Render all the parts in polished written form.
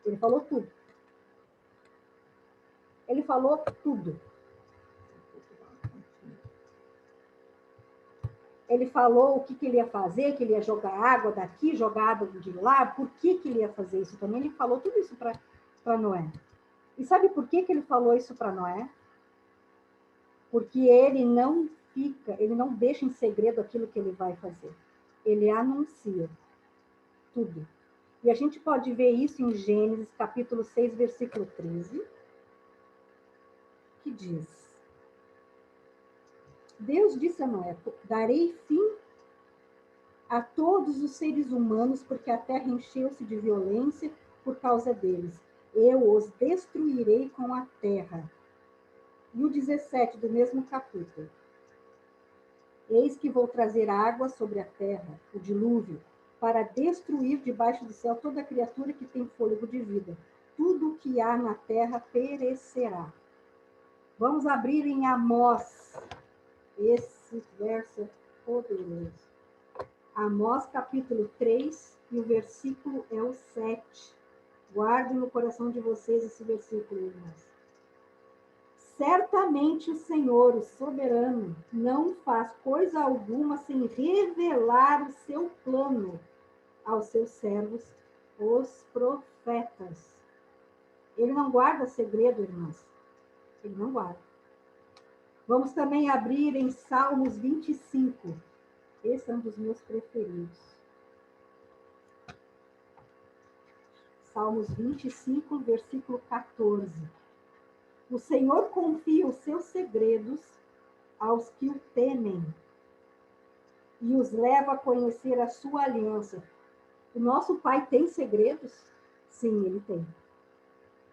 Ele falou tudo. Ele falou tudo. Ele falou o que ele ia fazer, que ele ia jogar água daqui, jogar água de lá, por que ele ia fazer isso também. Ele falou tudo isso para Noé. E sabe por que ele falou isso para Noé? Porque ele não deixa em segredo aquilo que ele vai fazer. Ele anuncia tudo. E a gente pode ver isso em Gênesis, capítulo 6, versículo 13, que diz: Deus disse a Noé: darei fim a todos os seres humanos, porque a terra encheu-se de violência por causa deles. Eu os destruirei com a terra. E o 17 do mesmo capítulo: eis que vou trazer água sobre a terra, o dilúvio, para destruir debaixo do céu toda criatura que tem fôlego de vida. Tudo o que há na terra perecerá. Vamos abrir em Amós. Esse verso é poderoso. Amós capítulo 3, e o versículo é o 7. Guardem no coração de vocês esse versículo, irmãos. Certamente o Senhor, o soberano, não faz coisa alguma sem revelar o seu plano aos seus servos, os profetas. Ele não guarda segredo, irmãos. Ele não guarda. Vamos também abrir em Salmos 25. Esse é um dos meus preferidos. Salmos 25, versículo 14. O Senhor confia os seus segredos aos que o temem e os leva a conhecer a sua aliança. O nosso Pai tem segredos? Sim, ele tem.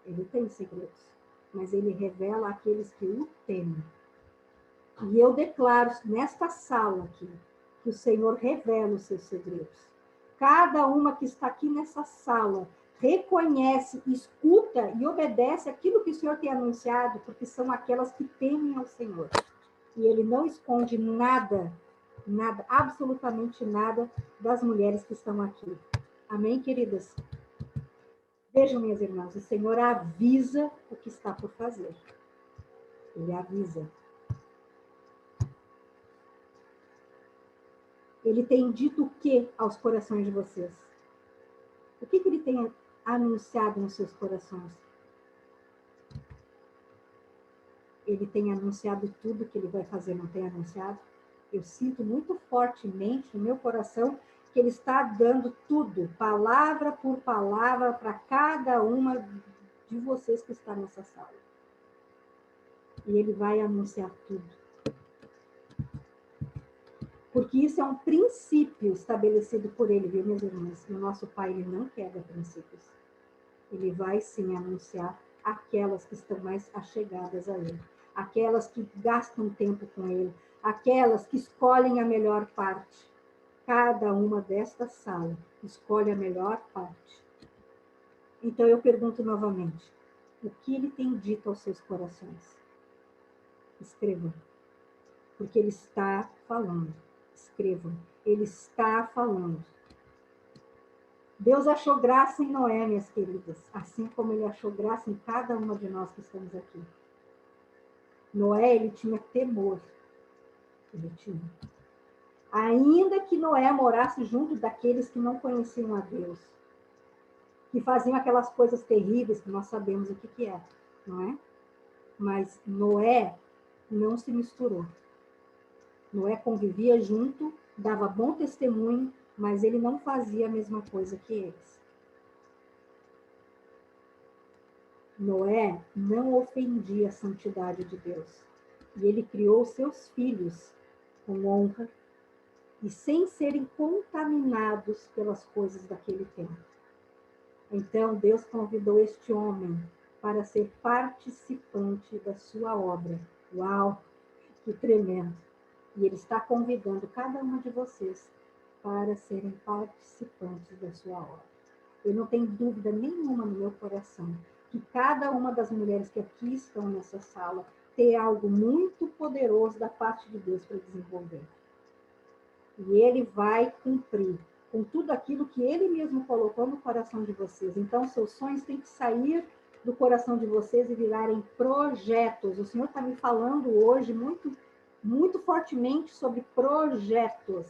Ele tem segredos, mas ele revela àqueles que o temem. E eu declaro nesta sala aqui que o Senhor revela os seus segredos. Cada uma que está aqui nessa sala reconhece, escuta e obedece aquilo que o Senhor tem anunciado, porque são aquelas que temem ao Senhor. E ele não esconde nada, nada, absolutamente nada das mulheres que estão aqui. Amém, queridas? Vejam, minhas irmãs, o Senhor avisa o que está por fazer. Ele avisa. Ele tem dito o que aos corações de vocês? O que ele tem anunciado nos seus corações? Ele tem anunciado tudo que ele vai fazer, não tem anunciado? Eu sinto muito fortemente no meu coração que ele está dando tudo, palavra por palavra, para cada uma de vocês que está nessa sala. E ele vai anunciar tudo. Porque isso é um princípio estabelecido por ele, viu, meus irmãos? E o nosso Pai, ele não quebra princípios. Ele vai, sim, anunciar aquelas que estão mais achegadas a ele. Aquelas que gastam tempo com ele. Aquelas que escolhem a melhor parte. Cada uma desta sala escolhe a melhor parte. Então, eu pergunto novamente. O que ele tem dito aos seus corações? Escrevam. Porque ele está falando. Escrevam. Ele está falando. Deus achou graça em Noé, minhas queridas, assim como ele achou graça em cada uma de nós que estamos aqui. Noé, ele tinha temor. Ele tinha. Ainda que Noé morasse junto daqueles que não conheciam a Deus, que faziam aquelas coisas terríveis que nós sabemos o que é, não é? Mas Noé não se misturou. Noé convivia junto, dava bom testemunho, mas ele não fazia a mesma coisa que eles. Noé não ofendia a santidade de Deus. E ele criou seus filhos com honra e sem serem contaminados pelas coisas daquele tempo. Então, Deus convidou este homem para ser participante da sua obra. Uau, que tremendo! E ele está convidando cada uma de vocês para serem participantes da sua obra. Eu não tenho dúvida nenhuma no meu coração que cada uma das mulheres que aqui estão nessa sala tem algo muito poderoso da parte de Deus para desenvolver. E ele vai cumprir. com tudo aquilo que ele mesmo colocou no coração de vocês. Então, seus sonhos têm que sair do coração de vocês e virarem projetos. O Senhor está me falando hoje muito, muito fortemente sobre projetos,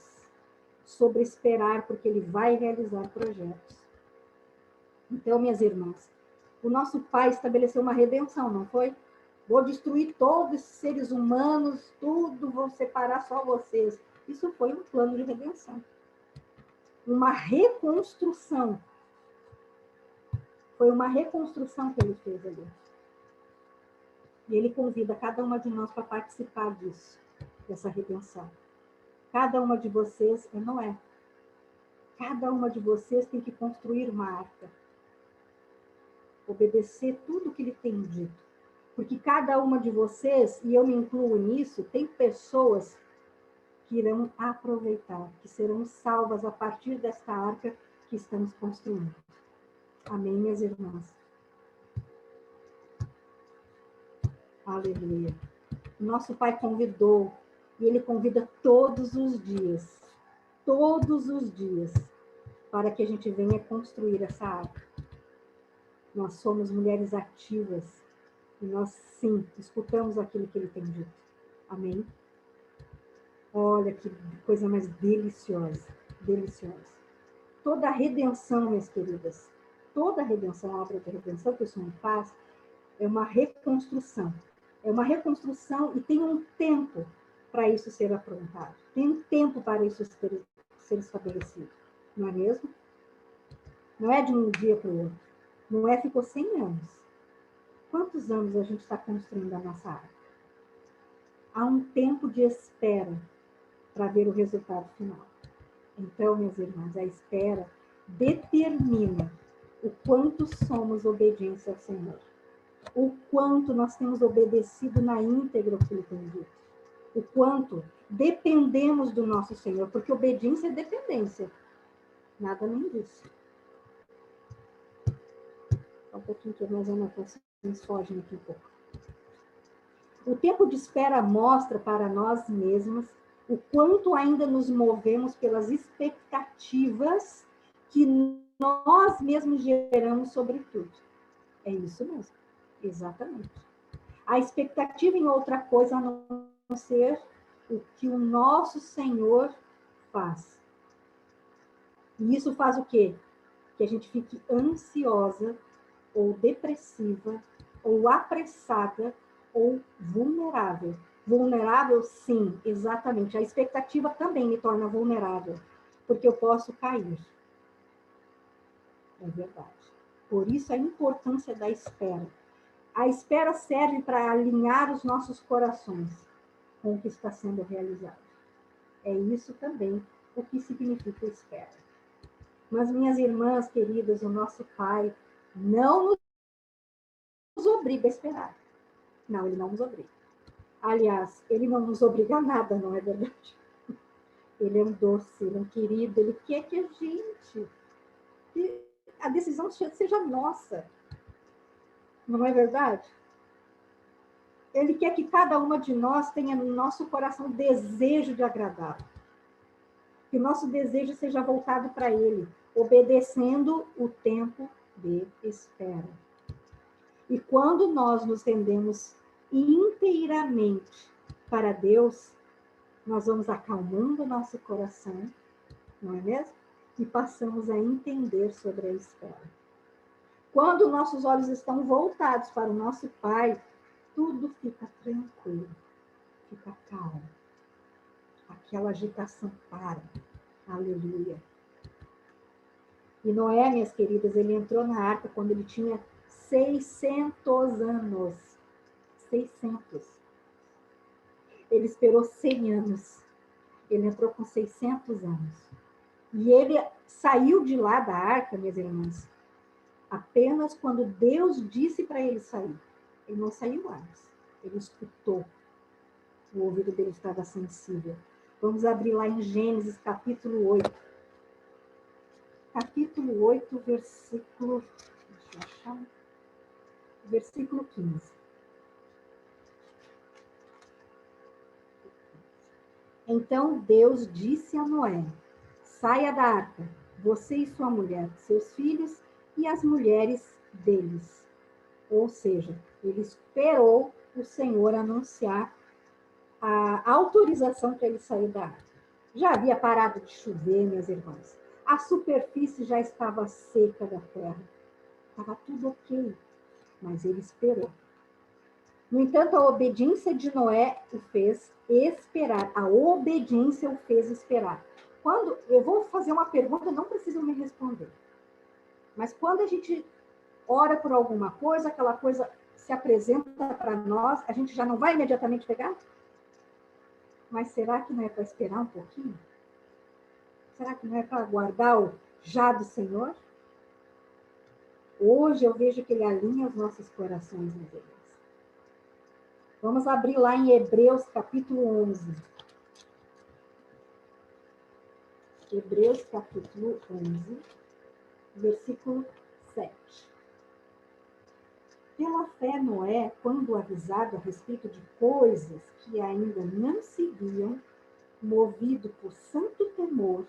sobre esperar, porque Ele vai realizar projetos. Então, minhas irmãs, o nosso Pai estabeleceu uma redenção, não foi? Vou destruir todos os seres humanos, tudo, vou separar só vocês. Isso foi um plano de redenção. Uma reconstrução. Foi uma reconstrução que ele fez ali. E ele convida cada uma de nós para participar disso, dessa redenção. Cada uma de vocês é Noé. Cada uma de vocês tem que construir uma arca. Obedecer tudo que ele tem dito. Porque cada uma de vocês, e eu me incluo nisso, tem pessoas que irão aproveitar, que serão salvas a partir desta arca que estamos construindo. Amém, minhas irmãs? Aleluia. Nosso Pai convidou, e Ele convida todos os dias, para que a gente venha construir essa arca. Nós somos mulheres ativas, e nós, sim, escutamos aquilo que Ele tem dito. Amém? Olha que coisa mais deliciosa, deliciosa. Toda a redenção, minhas queridas, toda a redenção, a obra de redenção que o Senhor faz, é uma reconstrução. É uma reconstrução e tem um tempo para isso ser aprontado. Tem um tempo para isso ser estabelecido. Não é mesmo? Não é de um dia para o outro. Não é, ficou 100 anos. Quantos anos a gente está construindo a nossa arca? Há um tempo de espera para ver o resultado final. Então, minhas irmãs, a espera determina o quanto somos obedientes ao Senhor. O quanto nós temos obedecido na íntegra o que Ele tem dito. O quanto dependemos do nosso Senhor, porque obediência é dependência. Nada nem disso. Só um pouquinho que mais anotações fogem aqui um pouco. O tempo de espera mostra para nós mesmas o quanto ainda nos movemos pelas expectativas que nós mesmos geramos sobre tudo. É isso mesmo. Exatamente. A expectativa em outra coisa a não ser o que o nosso Senhor faz. E isso faz o quê? Que a gente fique ansiosa, ou depressiva, ou apressada, ou vulnerável. Vulnerável, sim, exatamente. A expectativa também me torna vulnerável, porque eu posso cair. É verdade. Por isso a importância da espera. A espera serve para alinhar os nossos corações com o que está sendo realizado. É isso também o que significa espera. Mas, minhas irmãs queridas, o nosso Pai não nos obriga a esperar. Não, Ele não nos obriga. Aliás, Ele não nos obriga a nada, não é verdade? Ele é um doce, Ele é um querido, Ele quer que a gente, que a decisão seja nossa. Não é verdade? Ele quer que cada uma de nós tenha no nosso coração o desejo de agradá-lo. Que o nosso desejo seja voltado para Ele, obedecendo o tempo de espera. E quando nós nos rendemos inteiramente para Deus, nós vamos acalmando o nosso coração, não é mesmo? E passamos a entender sobre a espera. Quando nossos olhos estão voltados para o nosso Pai, tudo fica tranquilo, fica calmo. Aquela agitação para. Aleluia. E Noé, minhas queridas, ele entrou na arca quando ele tinha 600 anos. 600. Ele esperou 100 anos. Ele entrou com 600 anos. E ele saiu de lá da arca, minhas irmãs, apenas quando Deus disse para ele sair. Ele não saiu antes. Ele escutou. O ouvido dele estava sensível. Vamos abrir lá em Gênesis, capítulo 8. Capítulo 8, versículo... Deixa eu achar. Versículo 15. Então Deus disse a Noé: saia da arca, você e sua mulher, seus filhos e as mulheres deles. Ou seja, ele esperou o Senhor anunciar a autorização para ele sair da água. Já havia parado de chover, minhas irmãs. A superfície já estava seca da terra. Estava tudo ok, mas ele esperou. No entanto, a obediência de Noé o fez esperar. A obediência o fez esperar. Quando eu vou fazer uma pergunta, não precisam me responder. Mas quando a gente ora por alguma coisa, aquela coisa se apresenta para nós, a gente já não vai imediatamente pegar? Mas será que não é para esperar um pouquinho? Será que não é para aguardar o já do Senhor? Hoje eu vejo que ele alinha os nossos corações, meus irmãos. Vamos abrir lá em Hebreus, capítulo 11. Hebreus, capítulo 11, versículo 7. Pela fé, Noé, quando avisado a respeito de coisas que ainda não se viam, movido por santo temor,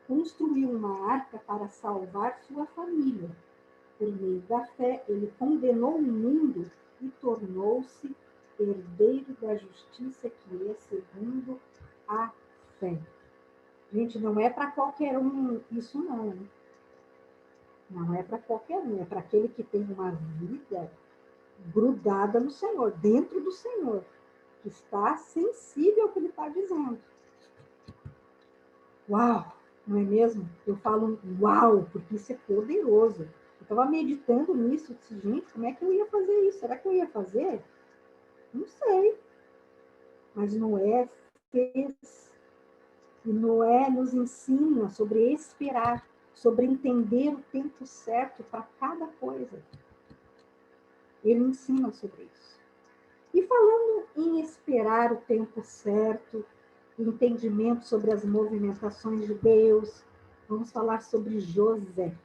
construiu uma arca para salvar sua família. Por meio da fé, ele condenou o mundo e tornou-se herdeiro da justiça que é segundo a fé. Gente, não é para qualquer um isso não. Não é para qualquer um, é para aquele que tem uma vida grudada no Senhor, dentro do Senhor, que está sensível ao que ele está dizendo. Uau, não é mesmo? Eu falo uau, porque isso é poderoso. Eu estava meditando nisso, disse, gente, como é que eu ia fazer isso? Será que eu ia fazer? Não sei. Mas Noé fez. E Noé nos ensina sobre esperar, sobre entender o tempo certo para cada coisa. Ele ensina sobre isso. E falando em esperar o tempo certo, entendimento sobre as movimentações de Deus, vamos falar sobre José.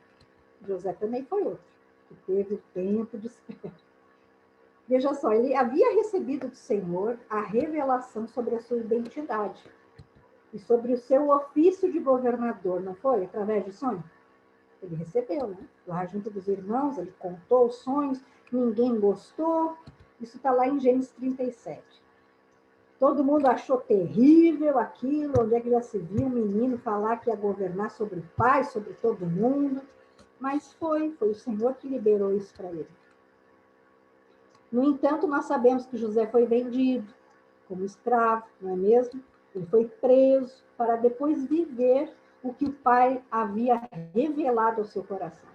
José também foi outro, que teve o tempo de espera. Veja só, ele havia recebido do Senhor a revelação sobre a sua identidade e sobre o seu ofício de governador, não foi? Através de sonho? Ele recebeu, né? Lá junto dos irmãos, ele contou os sonhos, ninguém gostou. Isso está lá em Gênesis 37. Todo mundo achou terrível aquilo, onde é que já se viu um menino falar que ia governar sobre o pai, sobre todo mundo. Mas foi o Senhor que liberou isso para ele. No entanto, nós sabemos que José foi vendido como escravo, não é mesmo? Ele foi preso para depois viver o que o pai havia revelado ao seu coração.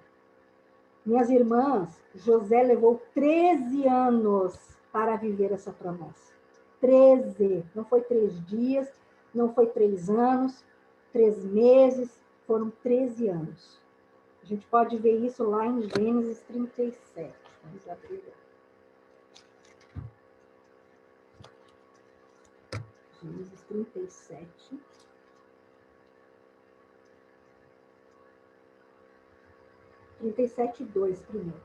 Minhas irmãs, José levou 13 anos para viver essa promessa. 13. Não foi 3 dias, não foi 3 anos, 3 meses, foram 13 anos. A gente pode ver isso lá em Gênesis 37. Vamos abrir. Gênesis 37. Trinta e sete, 2 primeiro.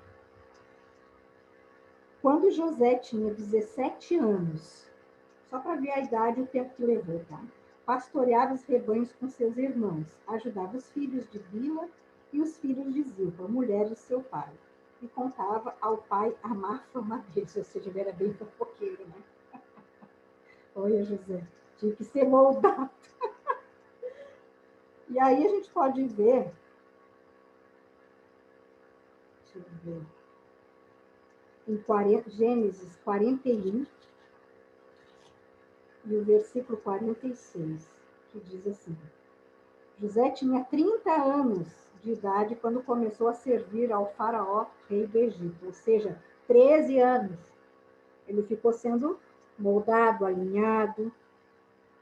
Quando José tinha 17 anos, só para ver a idade e o tempo que levou, tá? Pastoreava os rebanhos com seus irmãos, ajudava os filhos de Bila e os filhos de Zilpa, mulher de seu pai, e contava ao pai a má fama deles, ou seja, ele era bem fofoqueiro, né? Olha, José, tinha que ser moldado. E aí a gente pode ver, deixa eu ver, em Gênesis 41, e o versículo 46, que diz assim: José tinha 30 anos de idade quando começou a servir ao faraó, rei do Egito, ou seja, 13 anos. Ele ficou sendo moldado, alinhado,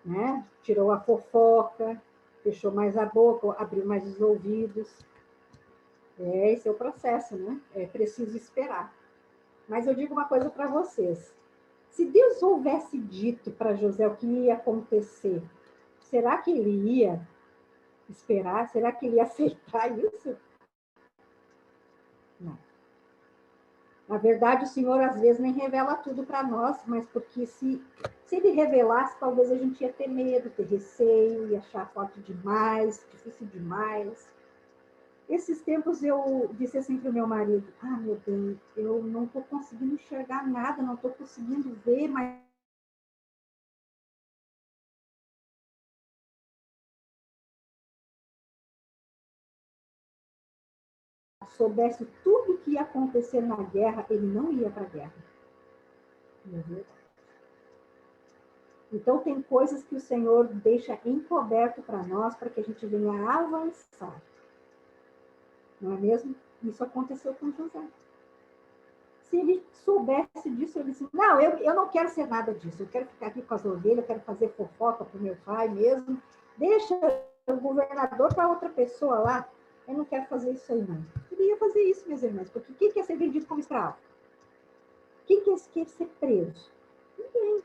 né? Tirou a fofoca, fechou mais a boca, abriu mais os ouvidos. Esse é o processo, né? É preciso esperar. Mas eu digo uma coisa para vocês. Se Deus houvesse dito para José o que ia acontecer, será que ele ia esperar? Será que ele ia aceitar isso? Não. Na verdade, o Senhor às vezes nem revela tudo para nós, mas porque se ele revelasse, talvez a gente ia ter medo, ter receio, ia achar forte demais, difícil demais. Esses tempos eu disse assim para o meu marido, meu bem, eu não estou conseguindo enxergar nada, não estou conseguindo ver, mas se soubesse tudo o que ia acontecer na guerra, ele não ia para a guerra. Uhum. Então, tem coisas que o Senhor deixa encoberto para nós, para que a gente venha avançar. Não é mesmo? Isso aconteceu com José. Se ele soubesse disso, ele disse, não, eu não quero ser nada disso, eu quero ficar aqui com as ovelhas, eu quero fazer fofoca para o meu pai mesmo, deixa o governador para outra pessoa lá, eu não quero fazer isso aí não. Ele ia fazer isso, meus irmãos, porque quem quer ser vendido como escravo? Quem quer ser preso? Ninguém.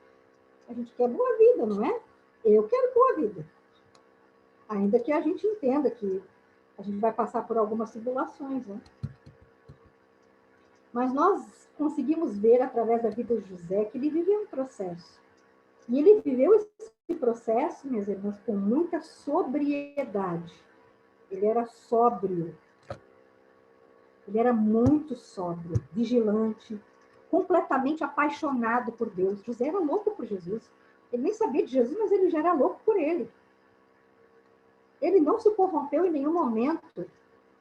A gente quer boa vida, não é? Eu quero boa vida. Ainda que a gente entenda que a gente vai passar por algumas tribulações, né? Mas nós conseguimos ver, através da vida de José, que ele viveu um processo. E ele viveu esse processo, minhas irmãs, com muita sobriedade. Ele era sóbrio. Ele era muito sóbrio, vigilante, completamente apaixonado por Deus. José era louco por Jesus. Ele nem sabia de Jesus, mas ele já era louco por ele. Ele não se corrompeu em nenhum momento.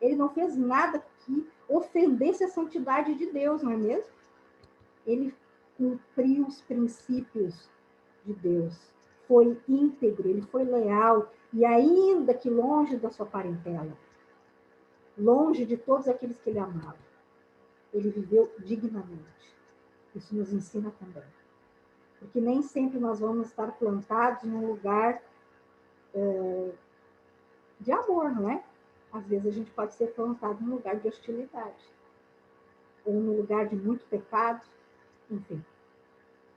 Ele não fez nada que ofendesse a santidade de Deus, não é mesmo? Ele cumpriu os princípios de Deus. Foi íntegro, ele foi leal, e ainda que longe da sua parentela, longe de todos aqueles que ele amava, ele viveu dignamente. Isso nos ensina também. Porque nem sempre nós vamos estar plantados num lugar de amor, não é? Às vezes a gente pode ser plantado num lugar de hostilidade, ou num lugar de muito pecado, enfim.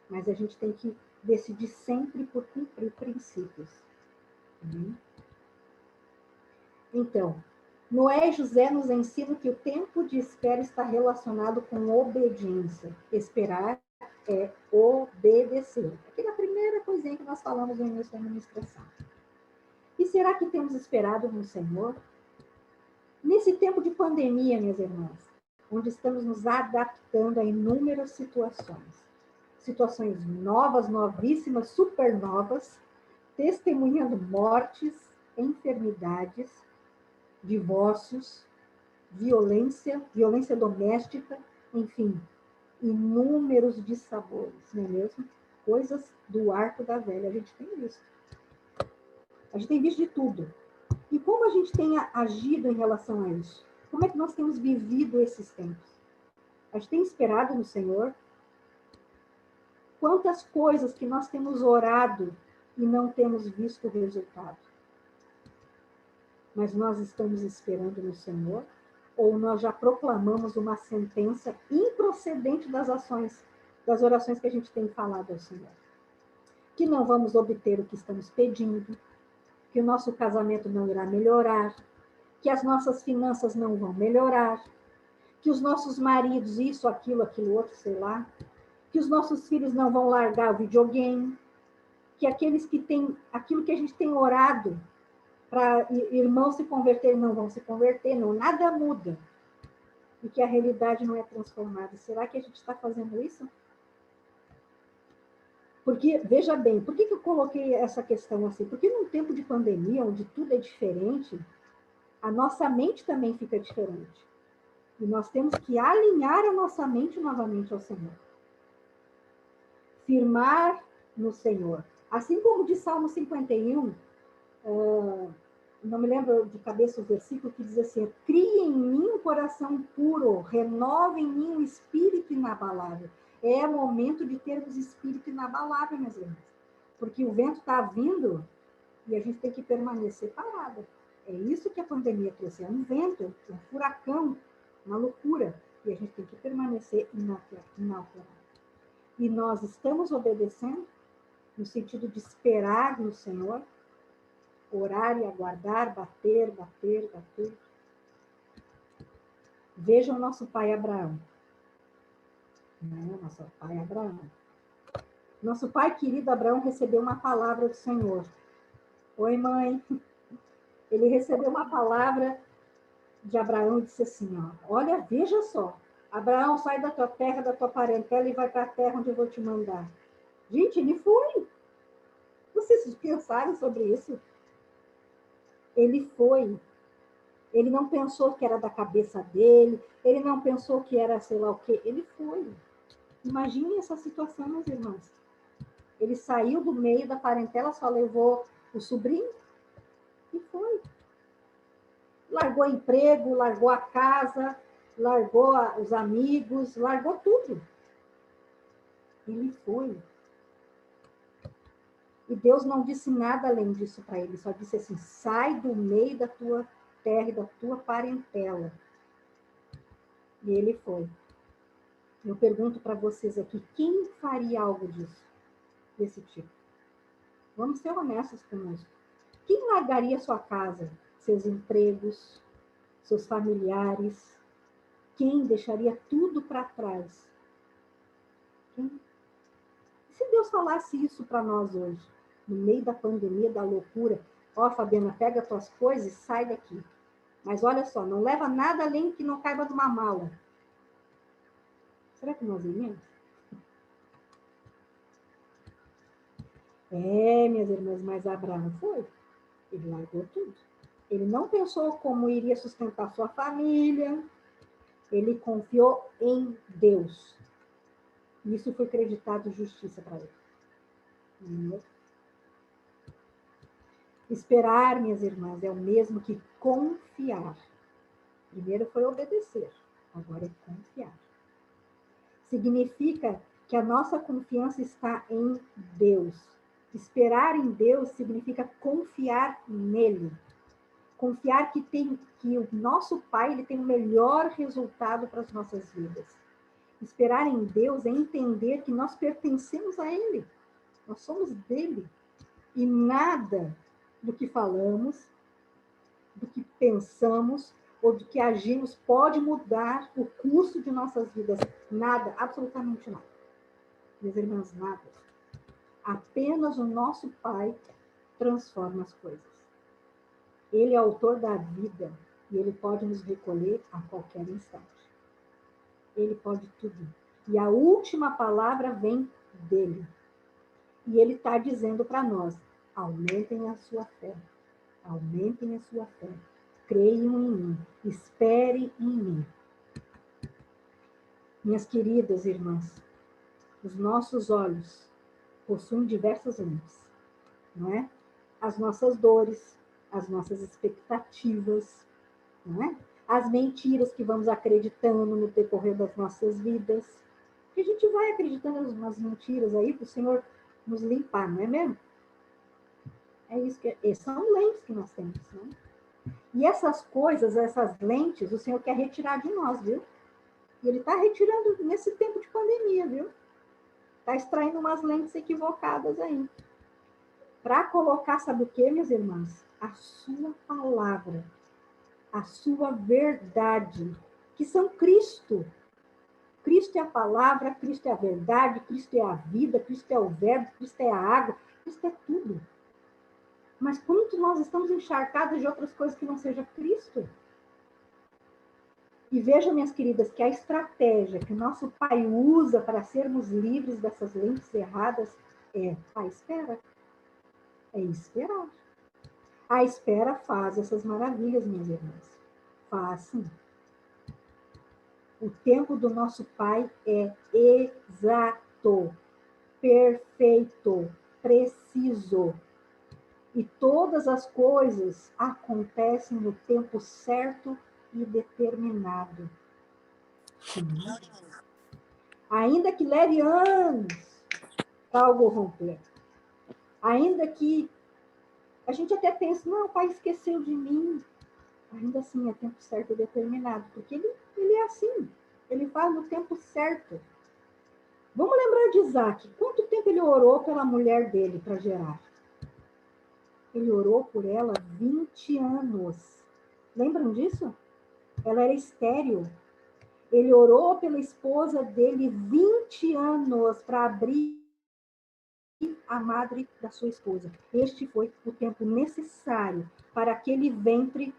Mas a gente tem que decidir sempre por cumprir princípios. Então, Noé e José nos ensinam que o tempo de espera está relacionado com obediência. Esperar é obedecer. Aquela primeira coisinha que nós falamos no início da ministração. E será que temos esperado no Senhor? Nesse tempo de pandemia, minhas irmãs, onde estamos nos adaptando a inúmeras situações. Situações novas, novíssimas, super novas, testemunhando mortes, enfermidades, divórcios, violência doméstica, enfim, inúmeros dissabores, não é mesmo? Coisas do arco da velha, a gente tem visto. A gente tem visto de tudo. E como a gente tem agido em relação a isso? Como é que nós temos vivido esses tempos? A gente tem esperado no Senhor? Quantas coisas que nós temos orado e não temos visto o resultado? Mas nós estamos esperando no Senhor? Ou nós já proclamamos uma sentença improcedente das ações, das orações que a gente tem falado ao Senhor? Que não vamos obter o que estamos pedindo, que o nosso casamento não irá melhorar, que as nossas finanças não vão melhorar, que os nossos maridos, isso, aquilo outro, sei lá, que os nossos filhos não vão largar o videogame, que aqueles que têm, aquilo que a gente tem orado para irmãos se converterem, não vão se converter, não, nada muda. E que a realidade não é transformada. Será que a gente está fazendo isso? Porque, veja bem, por que eu coloquei essa questão assim? Porque num tempo de pandemia, onde tudo é diferente, a nossa mente também fica diferente. E nós temos que alinhar a nossa mente novamente ao Senhor. Firmar no Senhor. Assim como de Salmo 51, não me lembro de cabeça o versículo que diz assim: crie em mim um coração puro, renove em mim um espírito inabalável. É momento de termos espírito inabalável, minhas irmãs. Porque o vento está vindo e a gente tem que permanecer parada. É isso que a pandemia trouxe, é um vento, um furacão, uma loucura. E a gente tem que permanecer inalterado. E nós estamos obedecendo no sentido de esperar no Senhor, orar e aguardar, bater. Veja o nosso pai Abraão. Nosso pai Abraão. Nosso pai querido Abraão recebeu uma palavra do Senhor. Oi, mãe. Ele recebeu uma palavra de Abraão e disse assim, ó, olha, veja só, Abraão, sai da tua terra, da tua parentela e vai para a terra onde eu vou te mandar. Gente, ele foi. Vocês pensaram sobre isso? Ele foi. Ele não pensou que era da cabeça dele, ele não pensou que era sei lá o quê, ele foi. Imagine essa situação, meus irmãos. Ele saiu do meio da parentela, só levou o sobrinho e foi. Largou emprego, largou a casa, largou os amigos, largou tudo. Ele foi. E Deus não disse nada além disso para ele, só disse assim, sai do meio da tua terra e da tua parentela. E ele foi. Eu pergunto para vocês aqui, quem faria algo disso, desse tipo? Vamos ser honestos conosco. Quem largaria sua casa, seus empregos, seus familiares? Quem deixaria tudo para trás? Quem? E se Deus falasse isso para nós hoje, no meio da pandemia, da loucura? Ó, Fabiana, pega tuas coisas e sai daqui. Mas olha só, não leva nada além que não caiba de uma mala. Será que nós iríamos? Minhas irmãs, mas Abraão foi. Ele largou tudo. Ele não pensou como iria sustentar sua família. Ele confiou em Deus. E isso foi acreditado justiça para ele. Esperar, minhas irmãs, é o mesmo que confiar. Primeiro foi obedecer, agora é confiar. Significa que a nossa confiança está em Deus. Esperar em Deus significa confiar nele. Confiar que o nosso Pai ele tem o melhor resultado para as nossas vidas. Esperar em Deus é entender que nós pertencemos a Ele. Nós somos dele. E nada do que falamos, do que pensamos ou do que agimos pode mudar o curso de nossas vidas. Nada, absolutamente nada. Meus irmãos, nada. Apenas o nosso Pai transforma as coisas. Ele é autor da vida e ele pode nos recolher a qualquer instante. Ele pode tudo. E a última palavra vem dele. E ele está dizendo para nós, aumentem a sua fé. Aumentem a sua fé. Creiam em mim. Esperem em mim. Minhas queridas irmãs, os nossos olhos possuem diversas lentes, não é? As nossas dores, as nossas expectativas, não é? As mentiras que vamos acreditando no decorrer das nossas vidas. Que a gente vai acreditando nas mentiras aí para o Senhor nos limpar, não é mesmo? É isso que são lentes que nós temos, né? E essas coisas, essas lentes, o Senhor quer retirar de nós, viu? E Ele está retirando nesse tempo de pandemia, viu? Está extraindo umas lentes equivocadas aí. Para colocar, sabe o que, minhas irmãs? A sua palavra, a sua verdade, que são Cristo. Cristo é a palavra, Cristo é a verdade, Cristo é a vida, Cristo é o verbo, Cristo é a água, Cristo é tudo. Mas quanto nós estamos encharcados de outras coisas que não seja Cristo? E vejam, minhas queridas, que a estratégia que o nosso Pai usa para sermos livres dessas lentes erradas é a espera. É esperar. A espera faz essas maravilhas, minhas irmãs. Faz sim. O tempo do nosso Pai é exato, perfeito, preciso. E todas as coisas acontecem no tempo certo e determinado. Sim. Ainda que leve anos para algo romper. Ainda que a gente até pense, não, o Pai esqueceu de mim. Ainda assim é tempo certo e determinado, porque ele é assim. Ele faz no tempo certo. Vamos lembrar de Isaac. Quanto tempo ele orou pela mulher dele para gerar? Ele orou por ela 20 anos. Lembram disso? Ela era estéril. Ele orou pela esposa dele 20 anos para abrir a madre da sua esposa. Este foi o tempo necessário para aquele ventre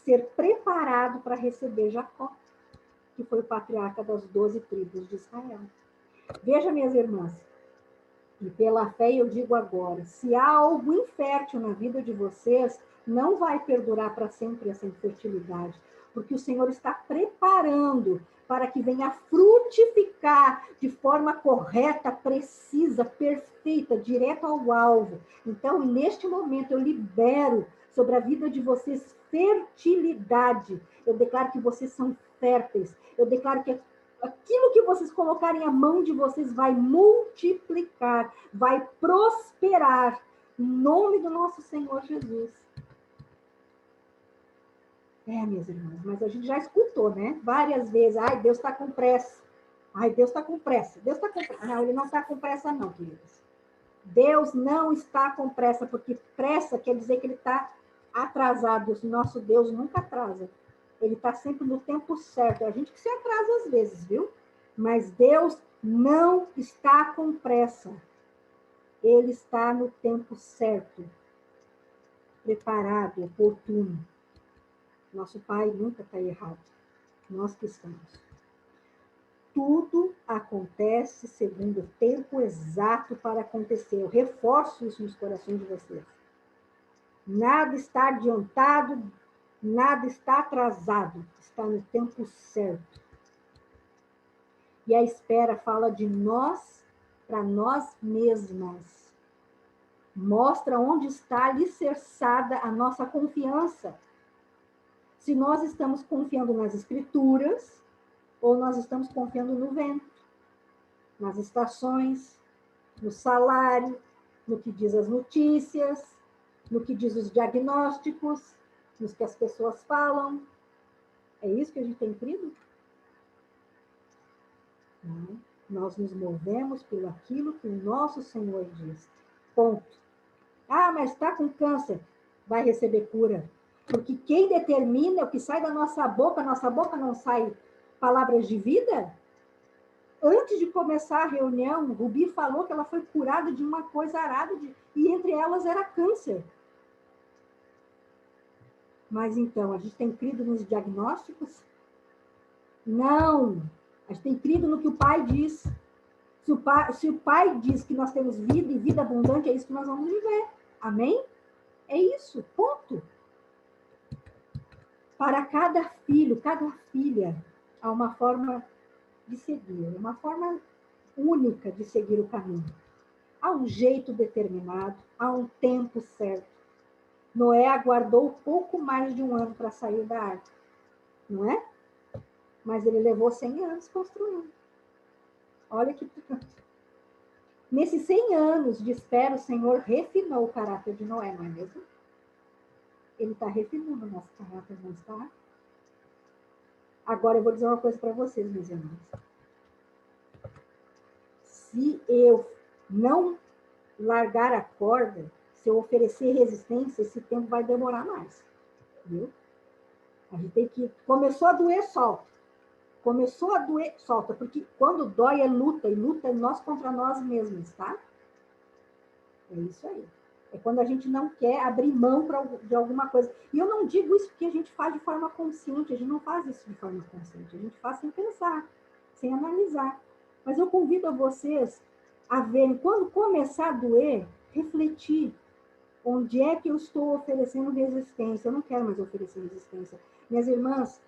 ser preparado para receber Jacó, que foi o patriarca das 12 tribos de Israel. Veja, minhas irmãs, e pela fé eu digo agora, se há algo infértil na vida de vocês, não vai perdurar para sempre essa infertilidade, porque o Senhor está preparando para que venha frutificar de forma correta, precisa, perfeita, direto ao alvo. Então, neste momento, eu libero sobre a vida de vocês fertilidade. Eu declaro que vocês são férteis. Eu declaro que aquilo que vocês colocarem a mão de vocês vai multiplicar, vai prosperar, em nome do nosso Senhor Jesus. Minhas irmãs, mas a gente já escutou, né? Várias vezes, ai, Deus está com pressa. Ai, Deus está com pressa. Deus está com pressa. Não, ele não está com pressa, não, queridos. Deus não está com pressa, porque pressa quer dizer que ele está atrasado. O nosso Deus nunca atrasa. Ele está sempre no tempo certo. É a gente que se atrasa às vezes, viu? Mas Deus não está com pressa. Ele está no tempo certo, preparado, oportuno. Nosso Pai nunca está errado. Nós que estamos. Tudo acontece segundo o tempo exato para acontecer. Eu reforço isso nos corações de vocês. Nada está adiantado, nada está atrasado. Está no tempo certo. E a espera fala de nós para nós mesmas. Mostra onde está alicerçada a nossa confiança. Se nós estamos confiando nas Escrituras, ou nós estamos confiando no vento, nas estações, no salário, no que diz as notícias, no que diz os diagnósticos, nos que as pessoas falam. É isso que a gente tem crido? Não. Nós nos movemos pelo aquilo que o nosso Senhor diz. Ponto. Ah, mas está com câncer. Vai receber cura. Porque quem determina o que sai da nossa boca não sai palavras de vida? Antes de começar a reunião, Rubi falou que ela foi curada de uma coisa arada, e entre elas era câncer. Mas então, a gente tem crido nos diagnósticos? Não! A gente tem crido no que o Pai diz. Se o Pai diz que nós temos vida e vida abundante, é isso que nós vamos viver. Amém? É isso, ponto. Para cada filho, cada filha, há uma forma de seguir, uma forma única de seguir o caminho. Há um jeito determinado, há um tempo certo. Noé aguardou pouco mais de 1 ano para sair da arca, não é? Mas ele levou 100 anos construindo. Olha que... Nesses 100 anos de espera, o Senhor refinou o caráter de Noé, não é mesmo? Ele está refinando o nosso caráter, não está? Agora eu vou dizer uma coisa para vocês, meus irmãos. Se eu não largar a corda, se eu oferecer resistência, esse tempo vai demorar mais. Viu? A gente tem que... Começou a doer, solta. Começou a doer, solta. Porque quando dói é luta. E luta é nós contra nós mesmos, tá? É isso aí. É quando a gente não quer abrir mão de alguma coisa. E eu não digo isso porque a gente faz de forma consciente. A gente não faz isso de forma consciente. A gente faz sem pensar, sem analisar. Mas eu convido a vocês a verem, quando começar a doer, refletir. Onde é que eu estou oferecendo resistência? Eu não quero mais oferecer resistência. Minhas irmãs,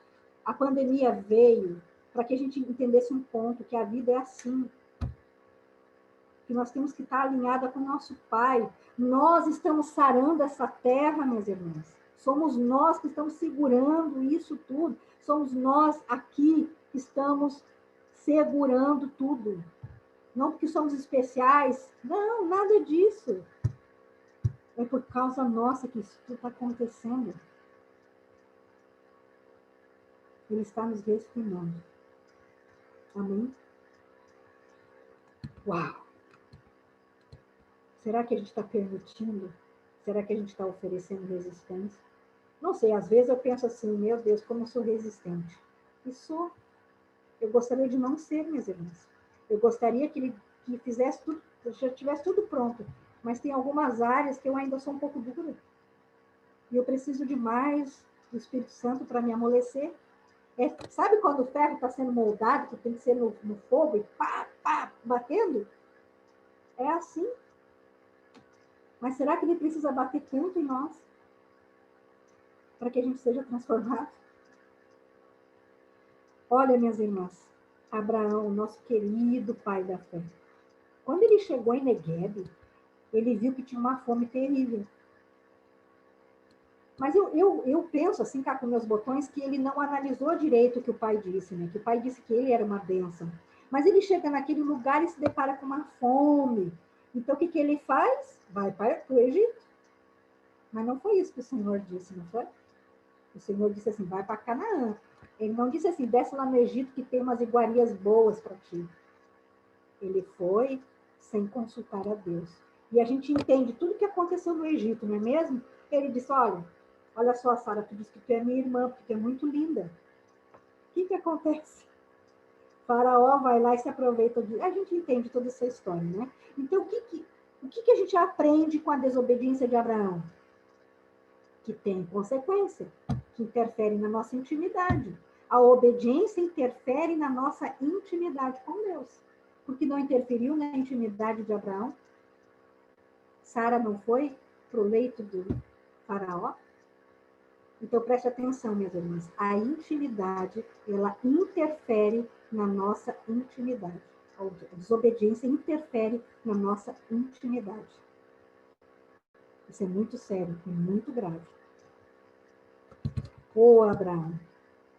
a pandemia veio para que a gente entendesse um ponto, que a vida é assim. Que nós temos que estar alinhada com o nosso Pai. Nós estamos sarando essa terra, minhas irmãs. Somos nós que estamos segurando isso tudo. Somos nós aqui que estamos segurando tudo. Não porque somos especiais. Não, nada disso. É por causa nossa que isso tudo está acontecendo. Ele está nos refinando. Amém? Uau! Será que a gente está permitindo? Será que a gente está oferecendo resistência? Não sei, às vezes eu penso assim, meu Deus, como eu sou resistente. E sou. Eu gostaria de não ser, minhas irmãs. Eu gostaria que ele fizesse tudo, já tivesse tudo pronto. Mas tem algumas áreas que eu ainda sou um pouco dura. E eu preciso de mais do Espírito Santo para me amolecer. Sabe quando o ferro está sendo moldado, que tem que ser no fogo e pá, pá, batendo? É assim. Mas será que ele precisa bater tanto em nós para que a gente seja transformado? Olha, minhas irmãs, Abraão, nosso querido pai da fé, quando ele chegou em Negueb, ele viu que tinha uma fome terrível. Mas eu penso, assim, cá com meus botões, que ele não analisou direito o que o pai disse, né? Que o pai disse que ele era uma bênção. Mas ele chega naquele lugar e se depara com uma fome. Então, o que ele faz? Vai para o Egito. Mas não foi isso que o Senhor disse, não foi? O Senhor disse assim, vai para Canaã. Ele não disse assim, desce lá no Egito que tem umas iguarias boas para ti. Ele foi sem consultar a Deus. E a gente entende tudo o que aconteceu no Egito, não é mesmo? Ele disse, olha só, Sara, tu disse que tu é minha irmã, porque tu é muito linda. O que acontece? Faraó vai lá e se aproveita de... A gente entende toda essa história, né? Então, o que a gente aprende com a desobediência de Abraão? Que tem consequência, que interfere na nossa intimidade. A obediência interfere na nossa intimidade com Deus. Porque não interferiu na intimidade de Abraão? Sara não foi para o leito do Faraó? Então, preste atenção, minhas irmãs. A intimidade, ela interfere na nossa intimidade. A desobediência interfere na nossa intimidade. Isso é muito sério e muito grave. Ô, Abraão,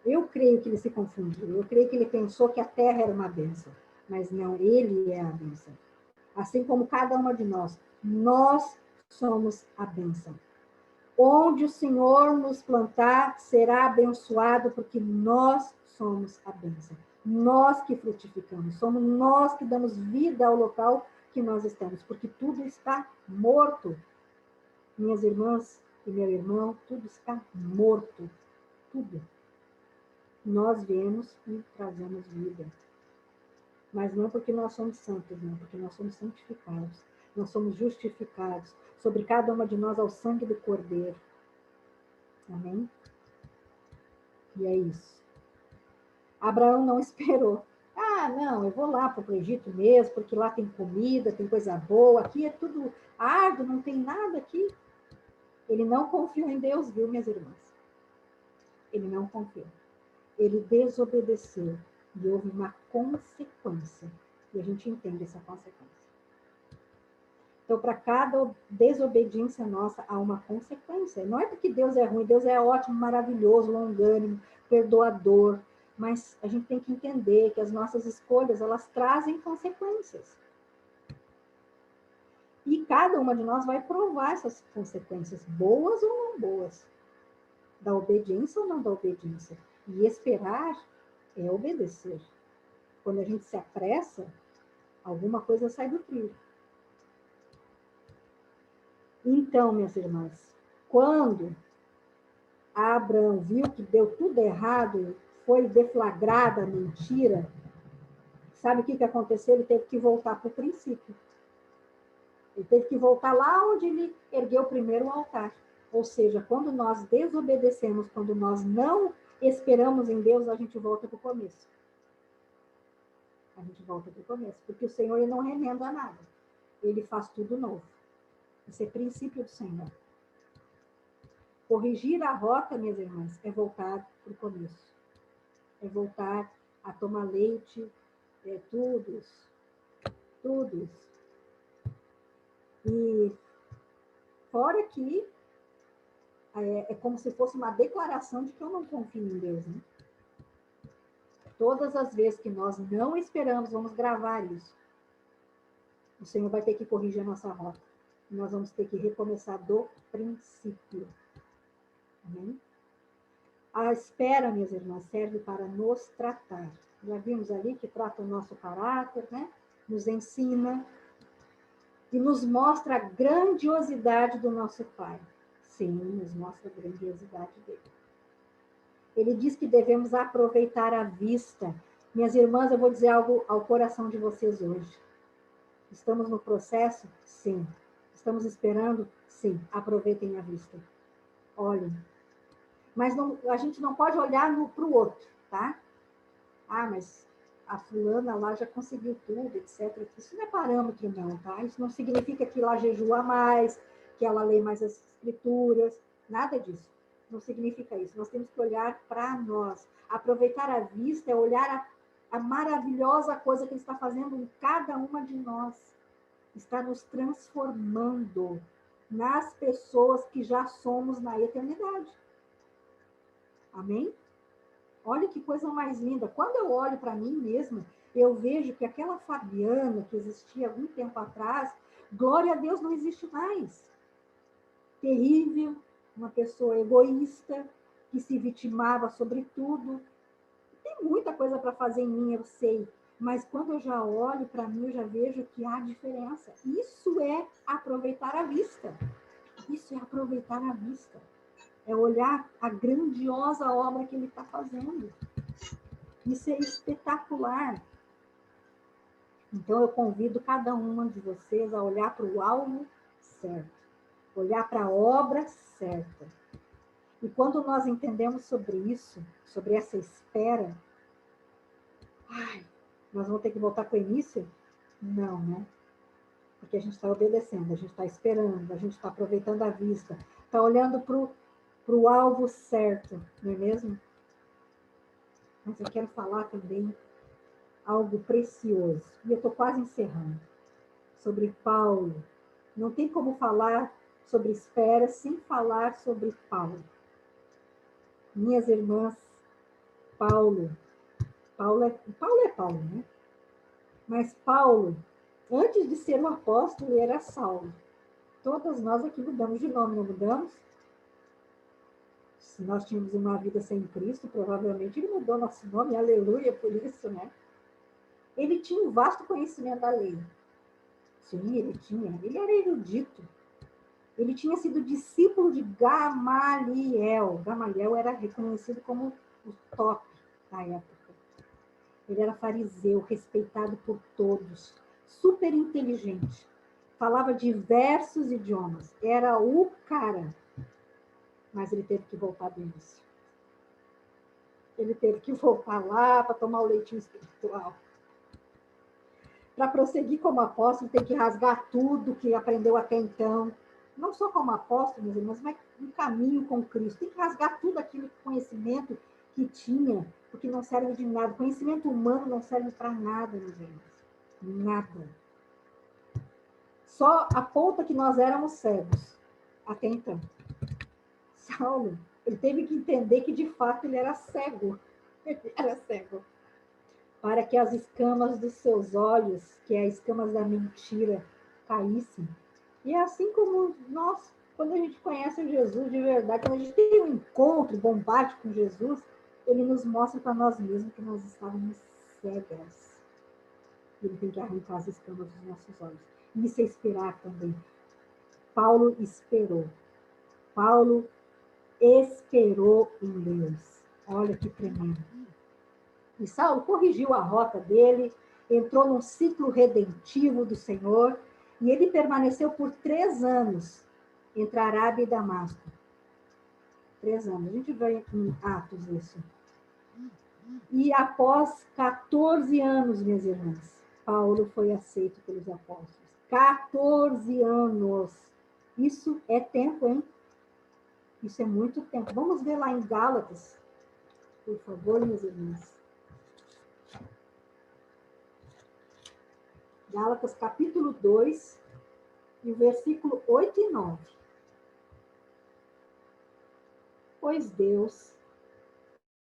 eu creio que ele se confundiu. Eu creio que ele pensou que a terra era uma bênção. Mas não, ele é a bênção. Assim como cada uma de nós somos a bênção. Onde o Senhor nos plantar, será abençoado, porque nós somos a bênção. Nós que frutificamos, somos nós que damos vida ao local que nós estamos, porque tudo está morto. Minhas irmãs e meu irmão, tudo está morto. Tudo. Nós viemos e trazemos vida. Mas não porque nós somos santos, não, porque nós somos santificados. Nós somos justificados. Sobre cada uma de nós ao sangue do Cordeiro. Amém? E é isso. Abraão não esperou. Não, eu vou lá para o Egito mesmo, porque lá tem comida, tem coisa boa. Aqui é tudo árduo, não tem nada aqui. Ele não confiou em Deus, viu, minhas irmãs? Ele não confiou. Ele desobedeceu. E houve uma consequência. E a gente entende essa consequência. Então, para cada desobediência nossa, há uma consequência. Não é porque Deus é ruim, Deus é ótimo, maravilhoso, longânimo, perdoador. Mas a gente tem que entender que as nossas escolhas, elas trazem consequências. E cada uma de nós vai provar essas consequências, boas ou não boas. Da obediência ou não da obediência. E esperar é obedecer. Quando a gente se apressa, alguma coisa sai do trilho. Então, minhas irmãs, quando Abraão viu que deu tudo errado, foi deflagrada a mentira, sabe o que aconteceu? Ele teve que voltar para o princípio. Ele teve que voltar lá onde ele ergueu primeiro o altar. Ou seja, quando nós desobedecemos, quando nós não esperamos em Deus, a gente volta para o começo. A gente volta para o começo. Porque o Senhor ele não remenda nada. Ele faz tudo novo. Isso é princípio do Senhor. Corrigir a rota, minhas irmãs, é voltar para o começo. É voltar a tomar leite, tudo isso. Tudo isso. E fora que é como se fosse uma declaração de que eu não confio em Deus, né? Todas as vezes que nós não esperamos, vamos gravar isso. O Senhor vai ter que corrigir a nossa rota. Nós vamos ter que recomeçar do princípio. Amém? A espera, minhas irmãs, serve para nos tratar. Já vimos ali que trata o nosso caráter, né? Nos ensina e nos mostra a grandiosidade do nosso Pai. Sim, nos mostra a grandiosidade dele. Ele diz que devemos aproveitar a vista. Minhas irmãs, eu vou dizer algo ao coração de vocês hoje. Estamos no processo? Sim. Estamos esperando? Sim. Aproveitem a vista. Olhem. Mas não, a gente não pode olhar para o outro, tá? Ah, mas a fulana lá já conseguiu tudo, etc. Isso não é parâmetro, não, tá? Isso não significa que ela jejua mais, que ela lê mais as escrituras, nada disso. Não significa isso. Nós temos que olhar para nós. Aproveitar a vista é olhar a maravilhosa coisa que ele está fazendo em cada uma de nós. Está nos transformando nas pessoas que já somos na eternidade. Amém? Olha que coisa mais linda. Quando eu olho para mim mesma, eu vejo que aquela Fabiana que existia algum tempo atrás, glória a Deus, não existe mais. Terrível, uma pessoa egoísta, que se vitimava sobre tudo. Tem muita coisa para fazer em mim, eu sei. Mas quando eu já olho para mim, eu já vejo que há diferença. Isso é aproveitar a vista. Isso é aproveitar a vista. É olhar a grandiosa obra que ele está fazendo. Isso é espetacular. Então, eu convido cada uma de vocês a olhar para o alvo certo, olhar para a obra certa. E quando nós entendemos sobre isso, sobre essa espera, nós vamos ter que voltar para o início? Não, né? Porque a gente está obedecendo, a gente está esperando, a gente está aproveitando a vista, está olhando para o alvo certo, não é mesmo? Mas eu quero falar também algo precioso, e eu estou quase encerrando, sobre Paulo. Não tem como falar sobre espera sem falar sobre Paulo. Minhas irmãs, Paulo é Paulo, né? Mas Paulo, antes de ser um apóstolo, ele era Saulo. Todas nós aqui mudamos de nome, não mudamos? Se nós tínhamos uma vida sem Cristo, provavelmente ele mudou nosso nome, aleluia, por isso, né? Ele tinha um vasto conhecimento da lei. Sim, ele tinha. Ele era erudito. Ele tinha sido discípulo de Gamaliel. Gamaliel era reconhecido como o top da época. Ele era fariseu, respeitado por todos, super inteligente. Falava diversos idiomas. Era o cara. Mas ele teve que voltar do início. Ele teve que voltar lá para tomar o leitinho espiritual. Para prosseguir como apóstolo, tem que rasgar tudo que aprendeu até então. Não só como apóstolo, meus irmãos, mas um caminho com Cristo. Tem que rasgar tudo aquele conhecimento que tinha, porque não serve de nada. O conhecimento humano não serve para nada, meus irmãos. Nada. Só aponta que nós éramos cegos. Até então. Saulo, ele teve que entender que, de fato, ele era cego. Ele era cego. Para que as escamas dos seus olhos, que é as escamas da mentira, caíssem. E é assim como nós, quando a gente conhece Jesus de verdade, quando a gente tem um encontro bombástico com Jesus, ele nos mostra para nós mesmos que nós estávamos cegas. Ele tem que arrancar as escamas dos nossos olhos. E isso é esperar também. Paulo esperou. Paulo esperou em Deus. Olha que tremendo. E Saulo corrigiu a rota dele, entrou num ciclo redentivo do Senhor, e ele permaneceu por 3 anos entre Arábia e Damasco. 3 anos. A gente vê em Atos isso. E após 14 anos, minhas irmãs, Paulo foi aceito pelos apóstolos. 14 anos. Isso é tempo, hein? Isso é muito tempo. Vamos ver lá em Gálatas, por favor, minhas irmãs. Gálatas, capítulo 2, e o versículo 8 e 9. Pois Deus,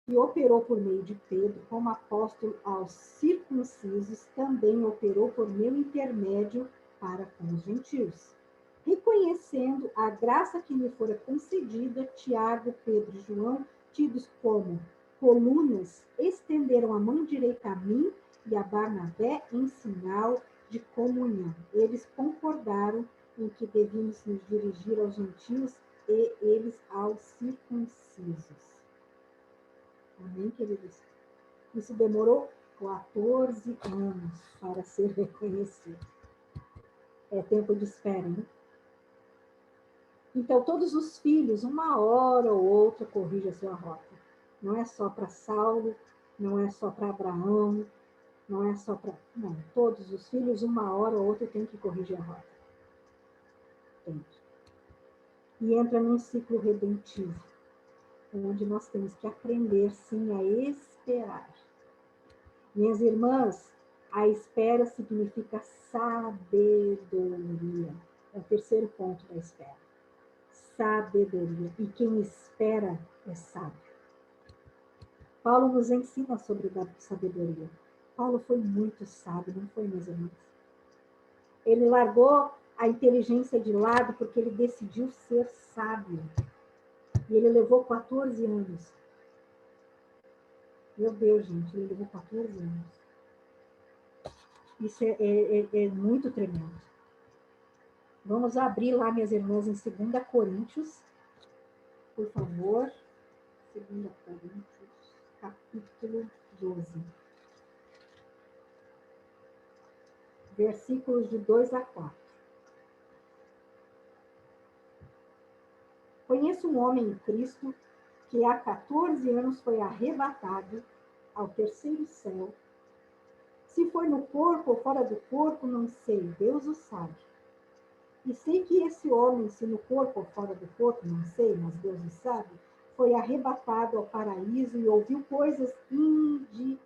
que operou por meio de Pedro como apóstolo aos circuncisos, também operou por meu intermédio para com os gentios. Reconhecendo a graça que me fora concedida, Tiago, Pedro e João, tidos como colunas, estenderam a mão direita a mim e a Barnabé em sinal de comunhão. Eles concordaram em que devíamos nos dirigir aos gentios e eles aos circuncisos. Amém, queridos? Isso demorou 14 anos para ser reconhecido. É tempo de espera, hein? Então, todos os filhos, uma hora ou outra, corrigem a sua rota. Não é só para Saulo, não é só para Abraão, não é só para. Não, todos os filhos, uma hora ou outra, têm que corrigir a rota. Tem que. E entra num ciclo redentivo, onde nós temos que aprender, sim, a esperar. Minhas irmãs, a espera significa sabedoria. É o terceiro ponto da espera. Sabedoria. E quem espera é sábio. Paulo nos ensina sobre a sabedoria. Paulo foi muito sábio, não foi, meus irmãos? Ele largou a inteligência de lado porque ele decidiu ser sábio. E ele levou 14 anos. Meu Deus, gente, ele levou 14 anos. Isso é muito tremendo. Vamos abrir lá, minhas irmãs, em 2 Coríntios, por favor. 2 Coríntios, capítulo 12. Versículos de 2 a 4. Conheço um homem em Cristo que há 14 anos foi arrebatado ao terceiro céu. Se foi no corpo ou fora do corpo, não sei, Deus o sabe. E sei que esse homem, se no corpo ou fora do corpo, não sei, mas Deus o sabe, foi arrebatado ao paraíso e ouviu coisas indizíveis.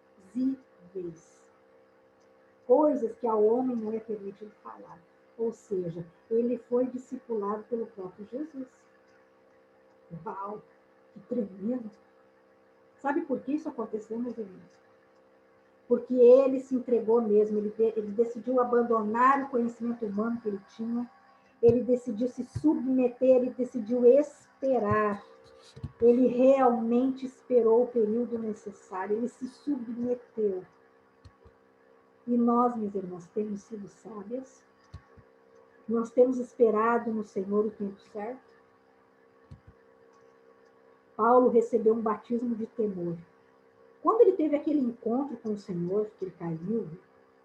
Coisas que ao homem não é permitido falar. Ou seja, ele foi discipulado pelo próprio Jesus. Uau, que tremendo! Sabe por que isso aconteceu, meus irmãos? Porque ele se entregou mesmo, ele decidiu abandonar o conhecimento humano que ele tinha, ele decidiu se submeter, ele decidiu esperar. Ele realmente esperou o período necessário, ele se submeteu. E nós, meus irmãos, temos sido sábias, nós temos esperado no Senhor o tempo certo. Paulo recebeu um batismo de temor. Quando ele teve aquele encontro com o Senhor, que ele caiu,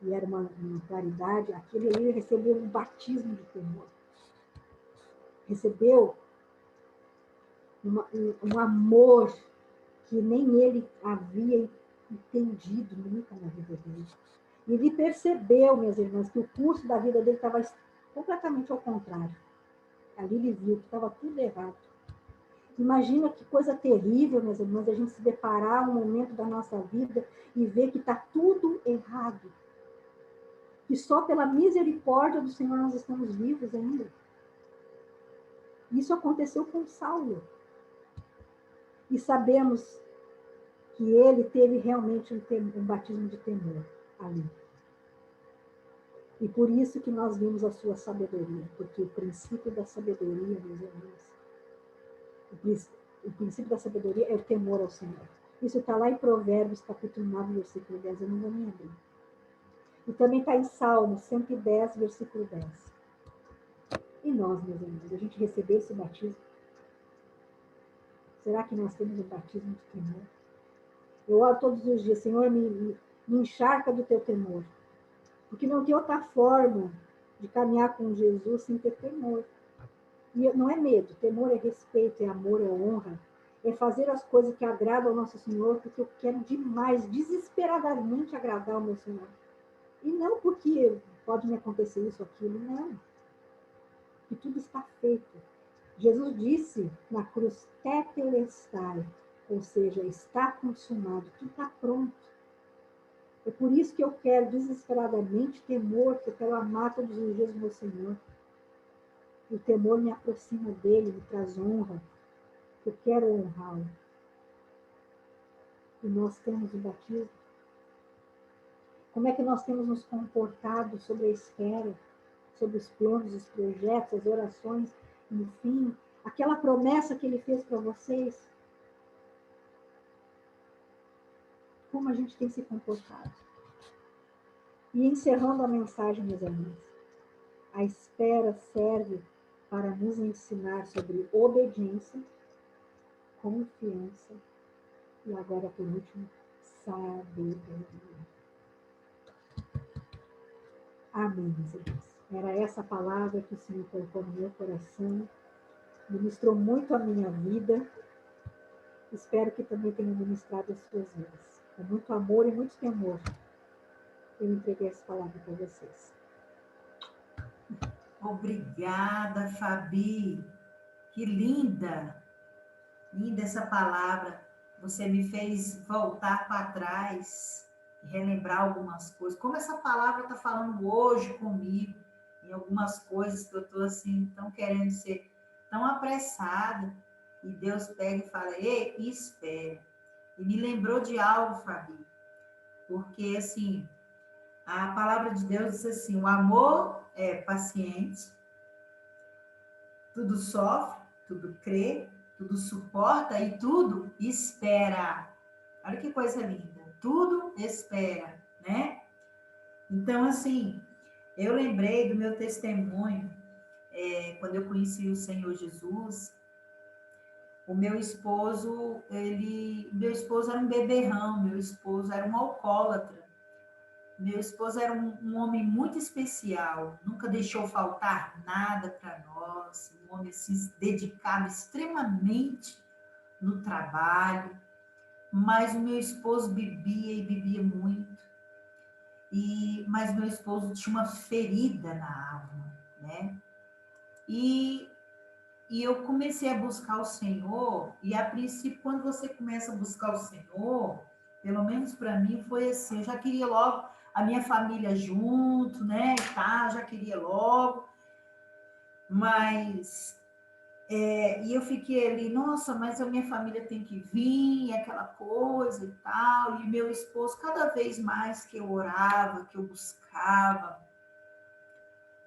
e era uma claridade, aquele ali recebeu um batismo de temor. Recebeu um amor que nem ele havia entendido nunca na vida dele. E ele percebeu, minhas irmãs, que o curso da vida dele estava completamente ao contrário. Ali ele viu que estava tudo errado. Imagina que coisa terrível, meus irmãos, a gente se deparar um momento da nossa vida e ver que está tudo errado. Que só pela misericórdia do Senhor nós estamos vivos ainda. Isso aconteceu com Saulo. E sabemos que ele teve realmente um batismo de temor ali. E por isso que nós vimos a sua sabedoria, porque o princípio da sabedoria, meus irmãos, o princípio da sabedoria é o temor ao Senhor. Isso está lá em Provérbios, capítulo 9, versículo 10, eu não vou nem abrir. E também está em Salmos 110, versículo 10. E nós, meus irmãos, a gente recebeu esse batismo? Será que nós temos um batismo de temor? Eu oro todos os dias, Senhor, me encharca do teu temor. Porque não tem outra forma de caminhar com Jesus sem ter temor. E não é medo, temor é respeito, é amor, é honra. É fazer as coisas que agradam ao nosso Senhor, porque eu quero demais, desesperadamente agradar ao meu Senhor. E não porque pode me acontecer isso ou aquilo, não. Que tudo está feito. Jesus disse na cruz, tetelestai, ou seja, está consumado, tudo está pronto. É por isso que eu quero desesperadamente temor, que eu quero amar todos os dias o meu Senhor. O temor me aproxima dele, me traz honra. Eu quero honrá-lo. E nós temos o batismo. Como é que nós temos nos comportado sobre a espera, sobre os planos, os projetos, as orações, enfim, aquela promessa que ele fez para vocês? Como a gente tem se comportado? E encerrando a mensagem, meus irmãos, a espera serve para nos ensinar sobre obediência, confiança e agora, por último, sabedoria. Amém, meus irmãos. Era essa palavra que o Senhor colocou no meu coração Ministrou muito a minha vida. Espero que também tenha ministrado as suas vidas. Com muito amor e muito temor, eu entreguei essa palavra para vocês. Obrigada, Fabi. Que linda! Linda essa palavra. Você me fez voltar para trás e relembrar algumas coisas. Como essa palavra está falando hoje comigo, em algumas coisas que eu estou assim, tão querendo ser tão apressada. E Deus pega e fala, ei, espera. E me lembrou de algo, Fabi. Porque, assim, a palavra de Deus diz assim, o amor é paciente, tudo sofre, tudo crê, tudo suporta e tudo espera. Olha que coisa linda. Tudo espera, né? Então, assim, eu lembrei do meu testemunho, quando eu conheci o Senhor Jesus, o meu esposo era um beberrão, meu esposo era um alcoólatra. Meu esposo era um homem muito especial, nunca deixou faltar nada para nós, um homem assim, dedicado extremamente no trabalho, mas o meu esposo bebia e bebia muito, mas meu esposo tinha uma ferida na alma, né? E, e eu comecei a buscar o Senhor, e a princípio, quando você começa a buscar o Senhor, pelo menos para mim foi assim, eu já queria logo a minha família junto, né, e tá, já queria logo, mas, e eu fiquei ali, nossa, mas a minha família tem que vir, aquela coisa e tal, e meu esposo, cada vez mais que eu orava, que eu buscava,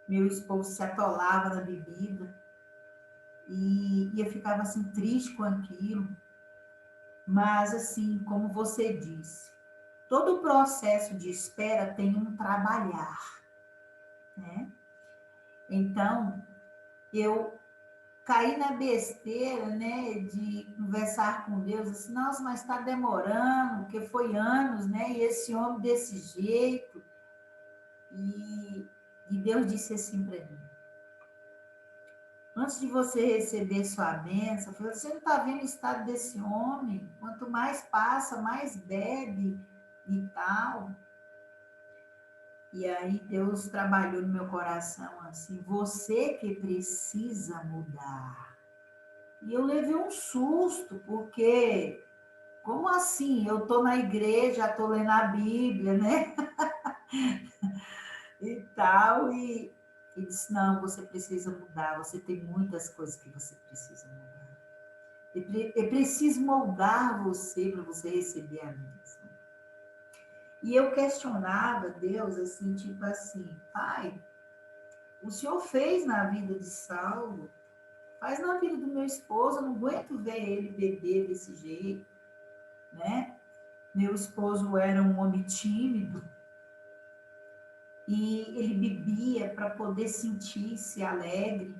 meu esposo se atolava na bebida, e eu ficava assim, triste com aquilo, mas assim, como você disse, todo o processo de espera tem um trabalhar, né? Então, eu caí na besteira, né, de conversar com Deus, assim, nossa, mas está demorando, porque foi anos, né, e esse homem desse jeito, e Deus disse assim para mim, antes de você receber sua bênção, você não está vendo o estado desse homem? Quanto mais passa, mais bebe e tal. E aí Deus trabalhou no meu coração assim, você que precisa mudar. E eu levei um susto, porque, como assim? Eu estou na igreja, estou lendo a Bíblia, né? E tal, e disse, não, você precisa mudar, você tem muitas coisas que você precisa mudar. Eu preciso moldar você para você receber a bênção. E eu questionava Deus, assim, tipo assim, pai, o Senhor fez na vida de Saulo, faz na vida do meu esposo, eu não aguento ver ele beber desse jeito, né? Meu esposo era um homem tímido e ele bebia para poder sentir-se alegre.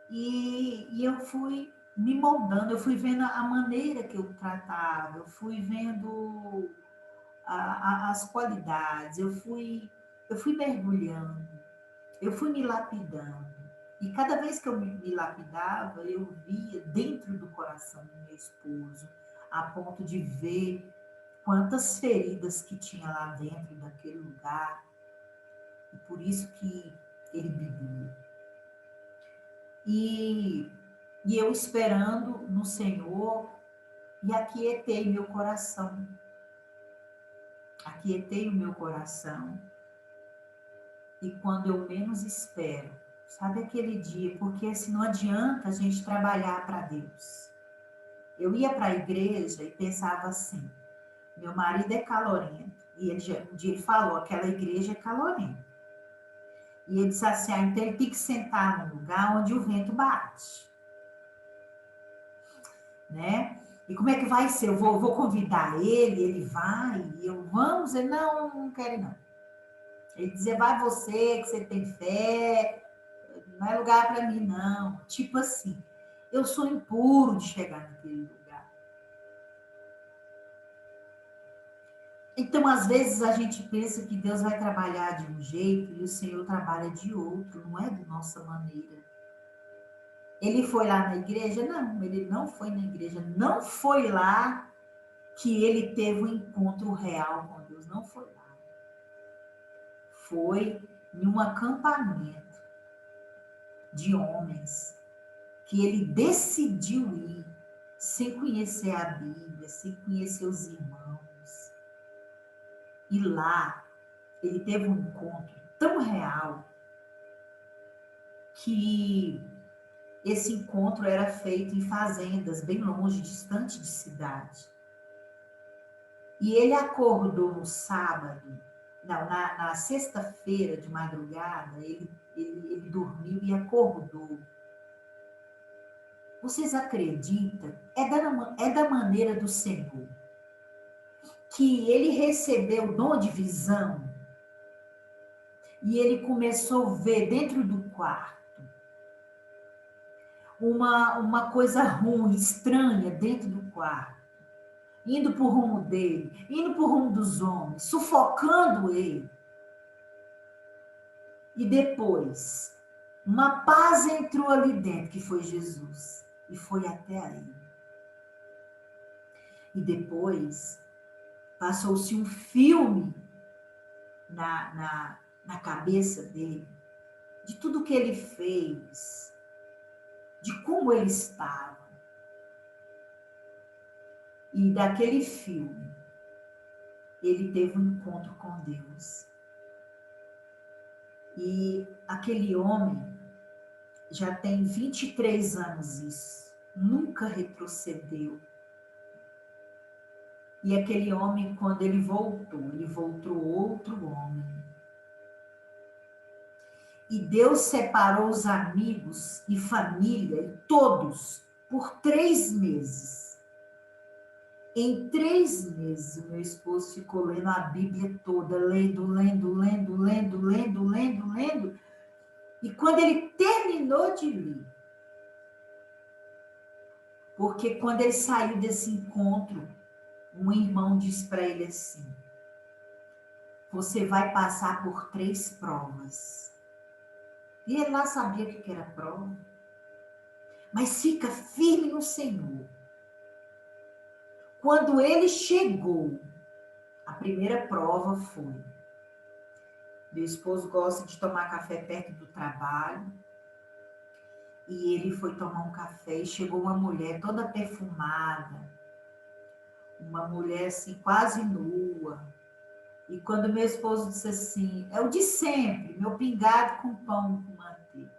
E eu fui me moldando, eu fui vendo a maneira que eu tratava, eu fui vendo as qualidades, eu fui mergulhando, eu fui me lapidando. E cada vez que eu me lapidava, eu via dentro do coração do meu esposo, a ponto de ver quantas feridas que tinha lá dentro daquele lugar. E por isso que ele bebia. E eu esperando no Senhor e aquietei meu coração. Aquietei o meu coração. E quando eu menos espero, sabe aquele dia? Porque assim, não adianta a gente trabalhar para Deus. Eu ia para a igreja e pensava assim, meu marido é calorento. E um dia ele falou, aquela igreja é calorenta. E ele disse assim, então ele tem que sentar num lugar onde o vento bate. Né? E como é que vai ser? Eu vou convidar ele vai, vamos? Ele, não quero ir, não. Ele dizia, vai você, que você tem fé, não é lugar para mim, não. Tipo assim, eu sou impuro de chegar naquele lugar. Então, às vezes, a gente pensa que Deus vai trabalhar de um jeito e o Senhor trabalha de outro, não é da nossa maneira. Ele foi lá na igreja? Não, ele não foi na igreja. Não foi lá que ele teve um encontro real com Deus. Não foi lá. Foi em um acampamento de homens que ele decidiu ir sem conhecer a Bíblia, sem conhecer os irmãos. E lá ele teve um encontro tão real que esse encontro era feito em fazendas, bem longe, distante de cidade. E ele acordou no sábado, não, na sexta-feira de madrugada, ele dormiu e acordou. Vocês acreditam? É da maneira do Senhor que ele recebeu o dom de visão e ele começou a ver dentro do quarto uma coisa ruim, estranha dentro do quarto, indo para o rumo dele, indo para o rumo dos homens, sufocando ele. E depois, uma paz entrou ali dentro, que foi Jesus, e foi até aí. E depois, passou-se um filme na cabeça dele, de tudo que ele fez, de como ele estava. E daquele filme, ele teve um encontro com Deus. E aquele homem já tem 23 anos isso, nunca retrocedeu. E aquele homem, quando ele voltou outro homem. E Deus separou os amigos e família, e todos, por 3 meses. Em 3 meses, o meu esposo ficou lendo a Bíblia toda, lendo. E quando ele terminou de ler, porque quando ele saiu desse encontro, um irmão disse para ele assim: você vai passar por 3 provas. E ele lá sabia o que era prova. Mas fica firme no Senhor. Quando ele chegou, a primeira prova foi: meu esposo gosta de tomar café perto do trabalho. E ele foi tomar um café e chegou uma mulher toda perfumada. Uma mulher assim, quase nua. E quando meu esposo disse assim: é o de sempre, meu pingado com pão com manteiga.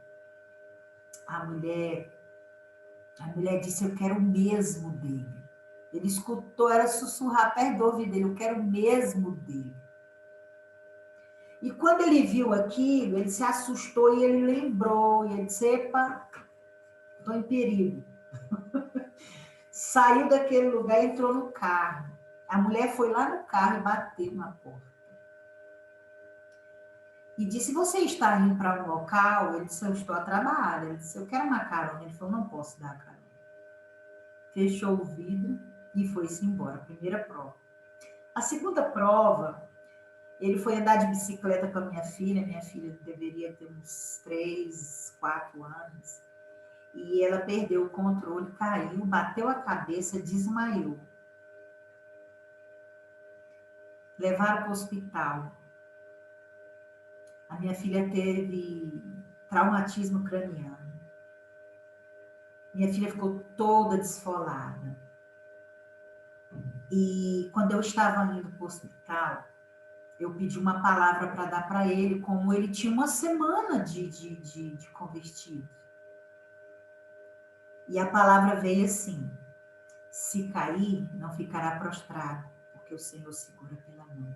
A mulher disse: eu quero o mesmo dele. Ele escutou ela sussurrar perto do ouvido dele: eu quero o mesmo dele. E quando ele viu aquilo, ele se assustou e ele lembrou. E ele disse: epa, estou em perigo. Saiu daquele lugar e entrou no carro. A mulher foi lá no carro e bateu na porta. E disse: você está indo para um local? Ele disse: eu estou a trabalhar. Ele disse: eu quero uma carona. Ele falou: não posso dar carona. Fechou o vidro e foi-se embora. Primeira prova. A segunda prova, ele foi andar de bicicleta com a minha filha. Minha filha deveria ter uns 3, 4 anos. E ela perdeu o controle, caiu, bateu a cabeça, desmaiou. Levaram para o hospital. A minha filha teve traumatismo craniano. Minha filha ficou toda desfolada. E quando eu estava indo para o hospital, eu pedi uma palavra para dar para ele, como ele tinha uma semana de convertido. E a palavra veio assim: se cair, não ficará prostrado, porque o Senhor segura pela mão.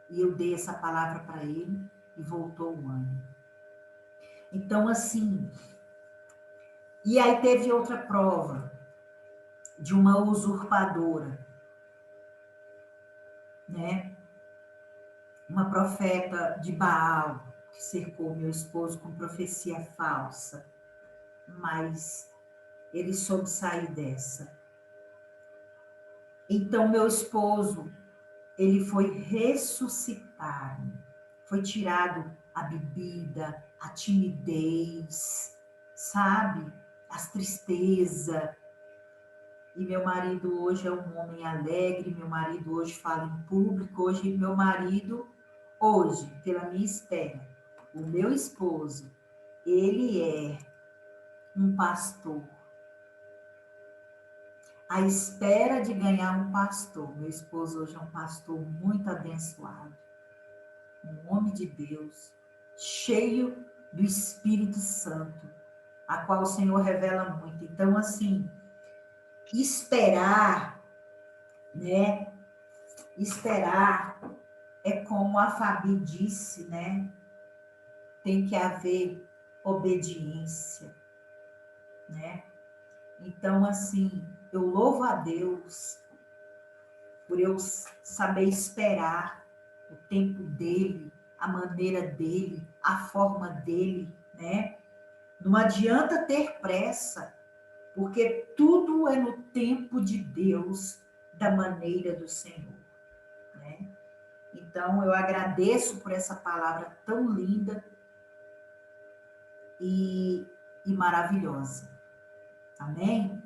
E eu dei essa palavra para ele e voltou o ano. Então, assim, e aí teve outra prova de uma usurpadora, né? Uma profeta de Baal, que cercou meu esposo com profecia falsa. Mas ele soube sair dessa. Então, meu esposo, ele foi ressuscitado. Foi tirado a bebida, a timidez, sabe? As tristezas. E meu marido hoje é um homem alegre, meu marido hoje fala em público, hoje meu marido, hoje, pela minha espera, o meu esposo, ele é um pastor. À espera de ganhar um pastor. Meu esposo hoje é um pastor muito abençoado, um homem de Deus, cheio do Espírito Santo, a qual o Senhor revela muito. Então, assim, esperar, né? Esperar é como a Fabi disse, né? Tem que haver obediência, né? Então, assim, eu louvo a Deus por eu saber esperar o tempo dele, a maneira dele, a forma dele, né? Não adianta ter pressa, porque tudo é no tempo de Deus, da maneira do Senhor, né? Então, eu agradeço por essa palavra tão linda e maravilhosa. Amém?